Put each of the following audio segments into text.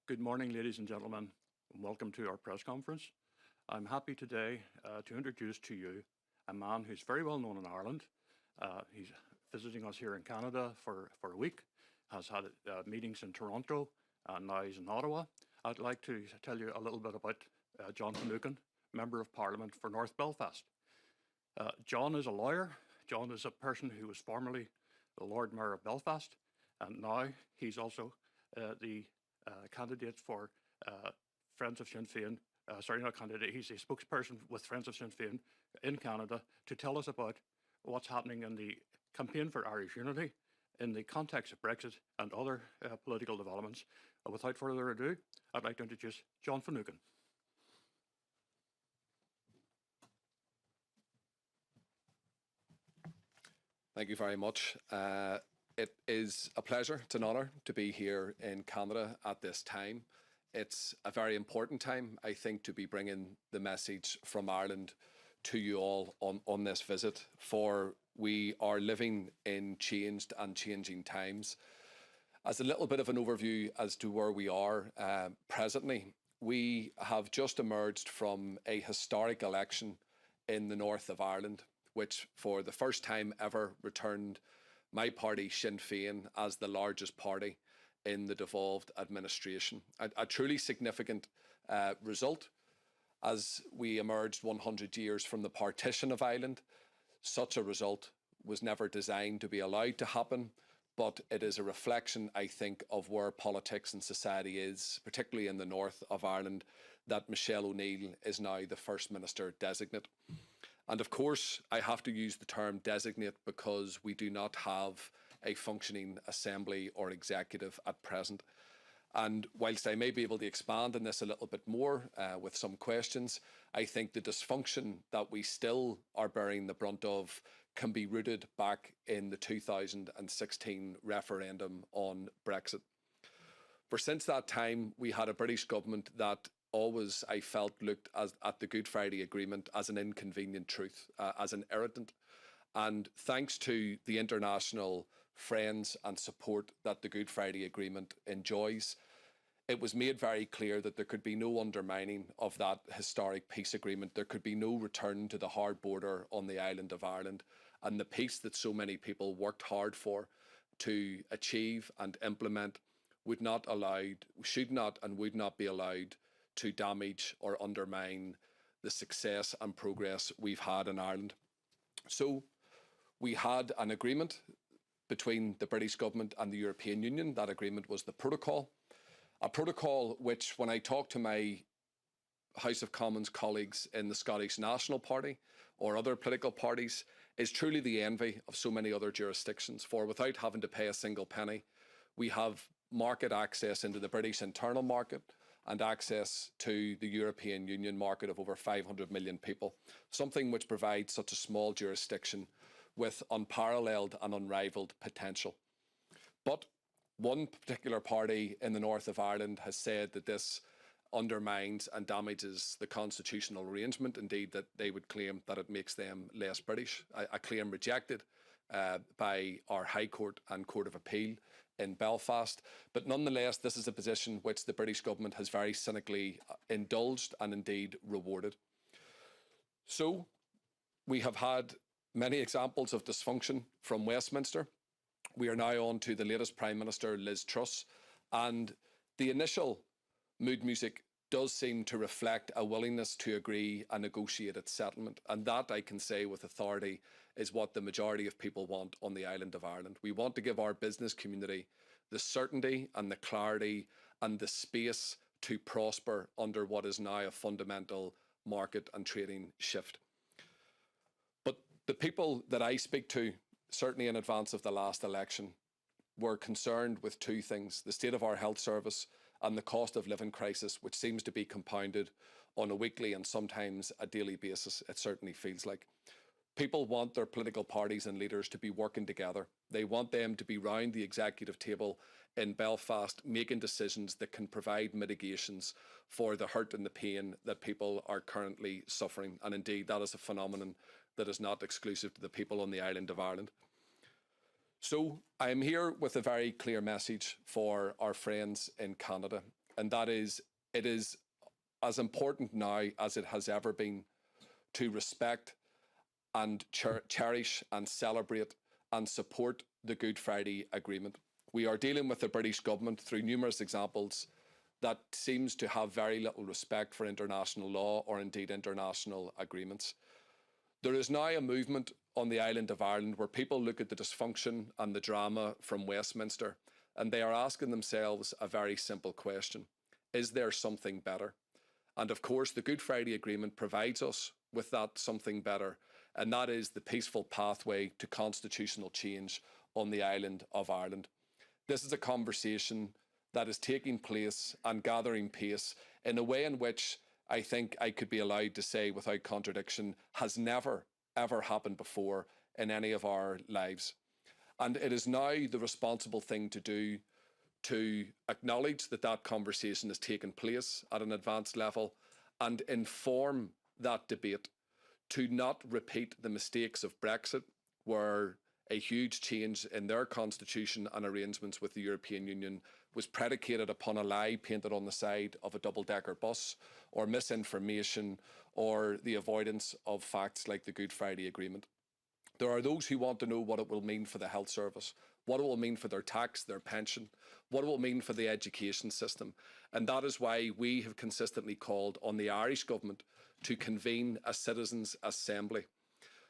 Good morning, ladies and gentlemen, and welcome to our press conference. I'm happy today to introduce to you a man who's very well known in Ireland. He's visiting us here in Canada for a week, has had meetings in Toronto, and now he's in Ottawa. I'd like to tell you a little bit about John Finucane, Member of Parliament for North Belfast. John is a lawyer. John is a person who was formerly the Lord Mayor of Belfast, and now he's also the candidate for Friends of Sinn Féin. Sorry, not candidate, he's a spokesperson with Friends of Sinn Féin in Canada to tell us about what's happening in the campaign for Irish unity in the context of Brexit and other political developments. Without further ado, I'd like to introduce John Finucane. Thank you very much. It is a pleasure, it's an honour to be here in Canada at this time. It's a very important time, I think, to be bringing the message from Ireland to you all on this visit, for we are living in changed and changing times. As a little bit of an overview as to where we are presently, we have just emerged from a historic election in the north of Ireland, which for the first time ever returned my party, Sinn Féin, as the largest party in the devolved administration. A truly significant result as we emerged 100 years from the partition of Ireland. Such a result was never designed to be allowed to happen, but it is a reflection, I think, of where politics and society is, particularly in the north of Ireland, that Michelle O'Neill is now the First Minister designate. And of course, I have to use the term designate because we do not have a functioning assembly or executive at present. And whilst I may be able to expand on this a little bit more with some questions, I think the dysfunction that we still are bearing the brunt of can be rooted back in the 2016 referendum on Brexit. For since that time, we had a British government that always, I felt, looked at the Good Friday Agreement as an inconvenient truth, as an irritant. And thanks to the international friends and support that the Good Friday Agreement enjoys, it was made very clear that there could be no undermining of that historic peace agreement. There could be no return to the hard border on the island of Ireland, and the peace that so many people worked hard for to achieve and implement should not and would not be allowed to damage or undermine the success and progress we've had in Ireland. So we had an agreement between the British government and the European Union. That agreement was the protocol, a protocol which, when I talk to my House of Commons colleagues in the Scottish National Party or other political parties, is truly the envy of so many other jurisdictions. For without having to pay a single penny, we have market access into the British internal market and access to the European Union market of over 500 million people, something which provides such a small jurisdiction with unparalleled and unrivaled potential. But one particular party in the north of Ireland has said that this undermines and damages the constitutional arrangement, indeed that they would claim that it makes them less British, a claim rejected by our High Court and Court of Appeal in Belfast. But nonetheless, this is a position which the British government has very cynically indulged and indeed rewarded. So we have had many examples of dysfunction from Westminster. We are now on to the latest Prime Minister, Liz Truss, and the initial mood music does seem to reflect a willingness to agree a negotiated settlement. And that, I can say with authority, is what the majority of people want on the island of Ireland. We want to give our business community the certainty and the clarity and the space to prosper under what is now a fundamental market and trading shift. But the people that I speak to, certainly in advance of the last election, were concerned with two things: the state of our health service and the cost of living crisis, which seems to be compounded on a weekly and sometimes a daily basis, it certainly feels like. People want their political parties and leaders to be working together. They want them to be round the executive table in Belfast, making decisions that can provide mitigations for the hurt and the pain that people are currently suffering. And indeed, that is a phenomenon that is not exclusive to the people on the island of Ireland. So I am here with a very clear message for our friends in Canada. and that is, it is as important now as it has ever been to respect and cherish and celebrate and support the Good Friday Agreement. We are dealing with the British government through numerous examples that seems to have very little respect for international law or indeed international agreements. There is now a movement on the island of Ireland where people look at the dysfunction and the drama from Westminster and they are asking themselves a very simple question. Is there something better? And of course, the Good Friday Agreement provides us with that something better, and that is the peaceful pathway to constitutional change on the island of Ireland. This is a conversation that is taking place and gathering pace in a way in which I think I could be allowed to say without contradiction has never, ever happened before in any of our lives. And it is now the responsible thing to do to acknowledge that that conversation has taken place at an advanced level and inform that debate, to not repeat the mistakes of Brexit, where a huge change in their constitution and arrangements with the European Union was predicated upon a lie painted on the side of a double-decker bus, or misinformation, or the avoidance of facts like the Good Friday Agreement. There are those who want to know what it will mean for the health service, what it will mean for their tax, their pension, what it will mean for the education system. And that is why we have consistently called on the Irish government to convene a citizens' assembly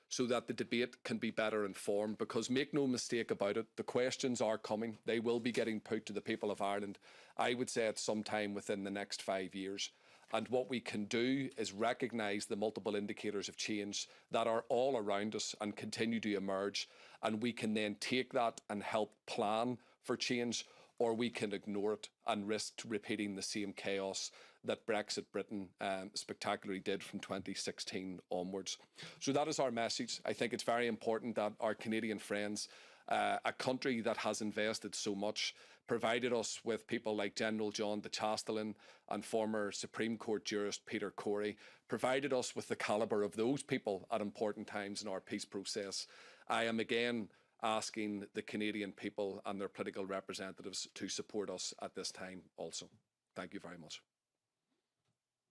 so that the debate can be better informed, because make no mistake about it, the questions are coming. They will be getting put to the people of Ireland, I would say at some time within the next 5 years. And what we can do is recognise the multiple indicators of change that are all around us and continue to emerge. And we can then take that and help plan for change, or we can ignore it and risk repeating the same chaos that Brexit Britain spectacularly did from 2016 onwards. So that is our message. I think it's very important that our Canadian friends, a country that has invested so much, provided us with people like General John de Chastelain and former Supreme Court jurist Peter Corey, provided us with the calibre of those people at important times in our peace process. I am again asking the Canadian people and their political representatives to support us at this time also. Thank you very much.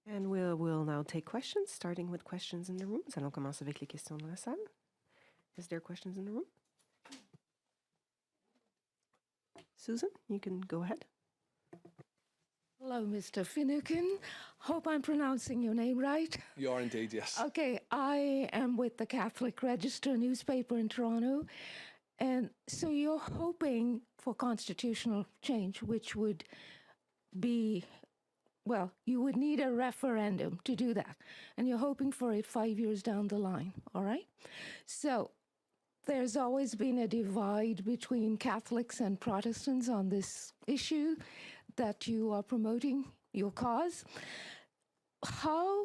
And we'll now take questions, starting with questions in the room. Nous allons commencer avec les questions dans la salle. Is there questions in the room? Susan, you can go ahead. Hello, Mr. Finucane. Hope I'm pronouncing your name right. You are indeed, yes. Okay, I am with the Catholic Register newspaper in Toronto. And so you're hoping for constitutional change, which would be, well, you would need a referendum to do that. And you're hoping for it 5 years down the line, all right? So there's always been a divide between Catholics and Protestants on this issue that you are promoting your cause. How,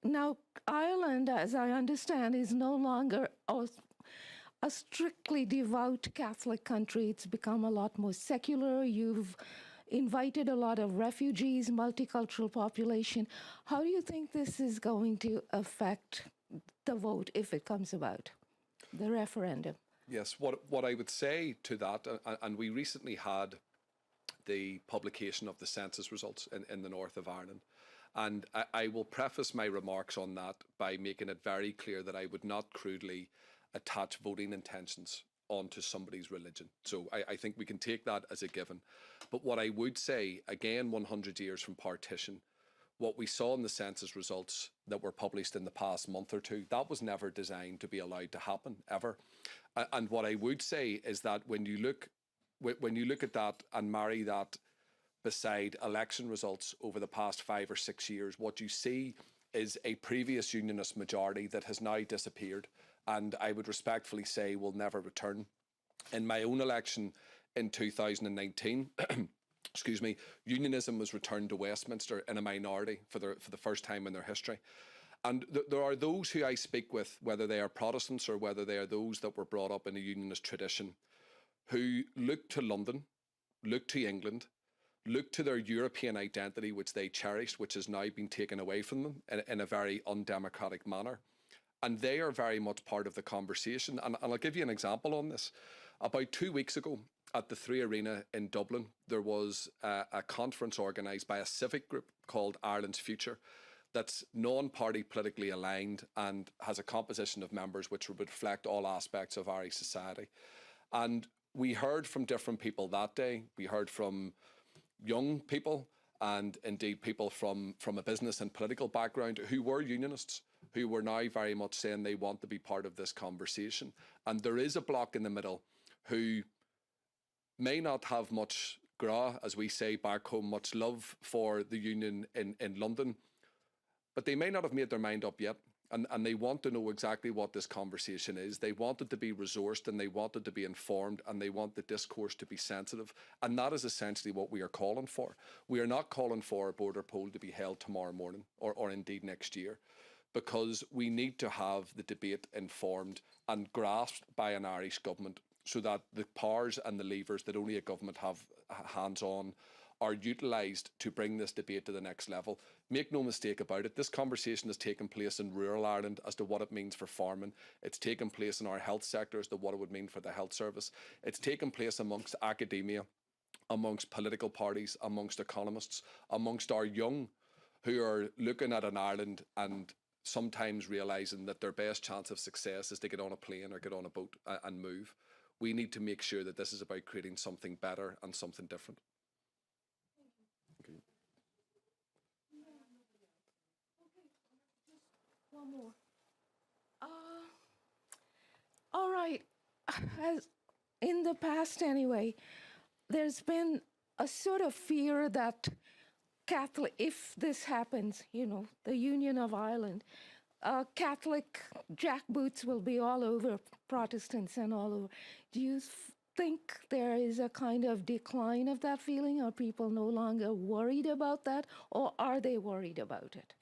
now Ireland, as I understand, is no longer a strictly devout Catholic country. It's become a lot more secular. You've invited a lot of refugees, multicultural population. How do you think this is going to affect the vote if it comes about, the referendum? Yes, what I would say to that, and we recently had the publication of the census results in the north of Ireland, and I will preface my remarks on that by making it very clear that I would not crudely attach voting intentions onto somebody's religion. So I think we can take that as a given. But what I would say, again, 100 years from partition, what we saw in the census results that were published in the past month or two, that was never designed to be allowed to happen, ever. And what I would say is that when you look at that and marry that beside election results over the past 5 or 6 years, what you see is a previous unionist majority that has now disappeared, and I would respectfully say will never return. In my own election in 2019, excuse me, unionism was returned to Westminster in a minority for the first time in their history. And there are those who I speak with, whether they are Protestants or whether they are those that were brought up in a unionist tradition, who look to London, look to England, look to their European identity, which they cherished, which has now been taken away from them in a very undemocratic manner. And they are very much part of the conversation. And I'll give you an example on this. About 2 weeks ago, at the Three Arena in Dublin, there was a conference organised by a civic group called Ireland's Future that's non-party politically aligned and has a composition of members which would reflect all aspects of Irish society. And we heard from different people that day. We heard from young people and indeed people from a business and political background who were unionists, who were now very much saying they want to be part of this conversation. And there is a bloc in the middle who may not have much gra, as we say back home, much love for the union in London, but they may not have made their mind up yet. And they want to know exactly what this conversation is. They want it to be resourced and they want it to be informed and they want the discourse to be sensitive. And that is essentially what we are calling for. We are not calling for a border poll to be held tomorrow morning or indeed next year, because we need to have the debate informed and grasped by an Irish government so that the powers and the levers that only a government have hands on are utilised to bring this debate to the next level. Make no mistake about it, this conversation has taken place in rural Ireland as to what it means for farming. It's taken place in our health sector as to what it would mean for the health service. It's taken place amongst academia, amongst political parties, amongst economists, amongst our young who are looking at an Ireland and sometimes realising that their best chance of success is to get on a plane or get on a boat and move. We need to make sure that this is about creating something better and something different. One more. All right. As in the past, anyway, there's been a sort of fear that Catholic, if this happens, you know, the Union of Ireland, Catholic jackboots will be all over Protestants and all over. Do you think there is a kind of decline of that feeling? Are people no longer worried about that, or are they worried about it?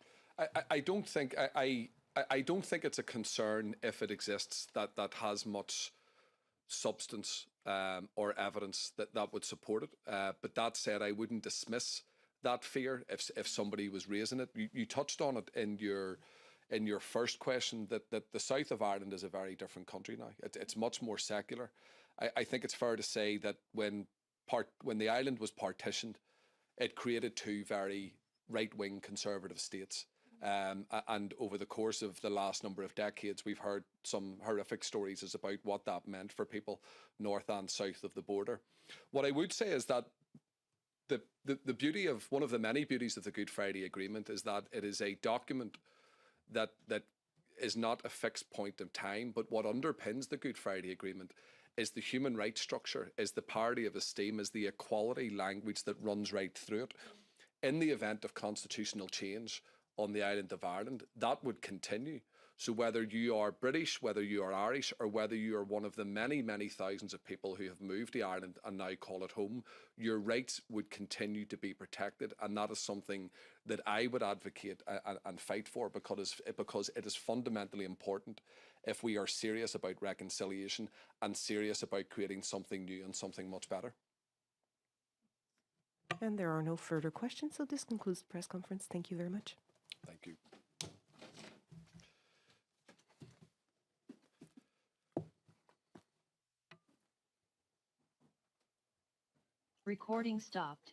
I don't think I don't think it's a concern if it exists that has much substance or evidence that would support it. But that said, I wouldn't dismiss that fear if somebody was raising it. You touched on it in your first question that the south of Ireland is a very different country now. It's much more secular. I think it's fair to say that when the island was partitioned, it created two very right-wing conservative states. And over the course of the last number of decades, we've heard some horrific stories as about what that meant for people north and south of the border. What I would say is that the beauty of one of the many beauties of the Good Friday Agreement is that it is a document that is not a fixed point of time, but what underpins the Good Friday Agreement is the human rights structure, is the parity of esteem, is the equality language that runs right through it. In the event of constitutional change on the island of Ireland, that would continue. So whether you are British, whether you are Irish, or whether you are one of the many, many thousands of people who have moved to Ireland and now call it home, your rights would continue to be protected. And that is something that I would advocate and fight for because it is fundamentally important if we are serious about reconciliation and serious about creating something new and something much better. And there are no further questions, so this concludes the press conference. Thank you very much. Thank you. Recording stopped.